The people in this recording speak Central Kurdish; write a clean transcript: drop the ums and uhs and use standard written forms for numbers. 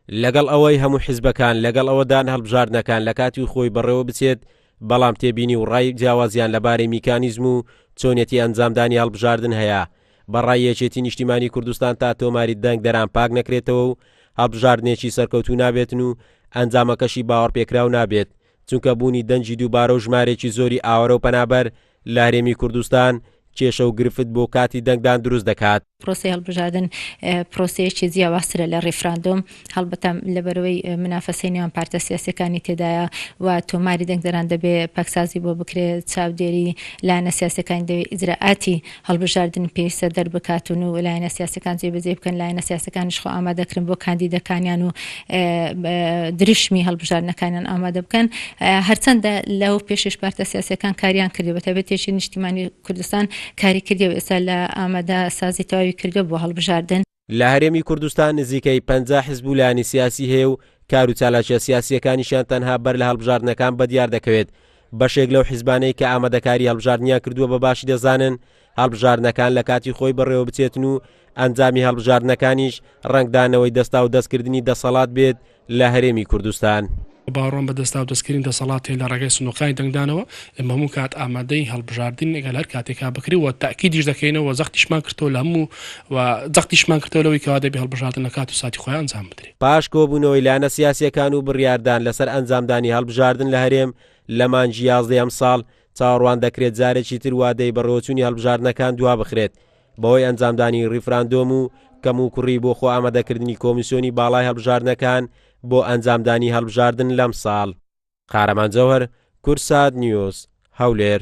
لەگەڵ ئەوەی هەموو حیزبەکان لەگەڵ ئەوەدان هەڵبژاردنەکان لە کاتی خۆی بەڕێوە بچێت، بەڵام تێبینی و ڕای جیاوازیان لەبارەی میکانیزم و چۆنیەتی ئەنجامدانی هەڵبژاردن هەیە. بەڕای یەکێتی نیشتیمانی کوردستان تا تۆماری دەنگ دەران پاک نەکرێتەوە و هەڵبژاردنێکی سەرکەوتوو نابێتن و ئەنجامەکەشی باوەڕ پێکراو نابێت، چونکە بوونی دەنجی دووبارە و ژمارێکی زۆری ئاوەرە و پەنابەر لە هەرێمی کوردستان کێشە و گرفت بۆ کاتی دەنگدان دروست دەکات. پرۆسی هەڵبژاردن پرۆسەیەکی جیاوازترە لە ڕێفراندۆم، هەڵبەتە لەبەرەوەی منافەسەی نێوان پارتە سیاسیەکانی تێدایە و تۆماری دەنگدەران دەبێت پاکسازی بۆ بکرێت، چاودێری لایەنە سیاسیەکانی دەوێت ئیجراعاتی هەڵبژاردن پێویستە دەربکاتون و لایەنە سیاسیەکان جێبەجێ بکەن، لایەنە سیاسیەکانیش خۆ ئامادەکردن بۆ کاندیدەکانیان و دریشمی هەڵبژاردنەکانیان ئامادە بکەن. هەرچەندە لەو پێشش پارتە سیاسیەکان کاریان کردی بەتایبەت یەکێتی نیشتیمانی کوردستان کاری کردی و ئێستا لە ئامادە سازی تەواوی کردو بۆ هەڵبژاردن. لە هەرێمی کوردستان نزیکەی 50 حیزب و لایەنی سیاسی هەیە و کار و چالاکیە سیاسیەکانیشیان تەنها بەر لە هەڵبژاردنەکان بەدیار دەکەوێت. بەشێک لەو حیزبانەی کە ئامادەکاری هەڵبژاردنیان کردووە بە باشی دەزانن هەڵبژاردنەکان لە کاتی خۆی بەڕێوە بچێتن و ئەنجامی هەڵبژاردنەکانیش ڕنگدانەوەی دەستا و دەستکردنی دەسەڵات بێت لە هەرێمی کوردستان. باڕۆم بە دەستا و دەستکردنی دەسەڵات لە ڕێگەی سنووقانی دەنگدانەوە ئێمە هەموو کات ئامادەی هەڵبژاردن لەگەڵ هەر کاتێکا بکریوە تاکیدیش دەکەینەوە زەختیشمان کردەوە لە هەموو و زەختیشمان کردەوە لەوەی کەوا دەبێ هەڵبژاردن لە کات و ساتی خۆیان ئەنجام بدرێت. پاش کۆبوونەوەی لایەنە سیاسیەکان و بڕیاردان لەسەر ئەنجامدانی هەڵبژاردن لە هەرێم لە مانگی 11 ئەم ساڵ چاوەڕوان دەکرێت جارێکی تر وادەی بەڕێوەچوونی هەڵبژاردنەکان دوا بخرێت بەهۆی ئەنجامدانی ڕیفراندۆم و کەم و کوڕی بۆ خۆ ئامادەکردنی کۆمیسیۆنی باڵای هەڵبژاردنەکان بۆ ئەنجامدانی هەڵبژاردن لەم ساڵ. قارەمان جەوهەر، کورسات نیوز، هەولێر.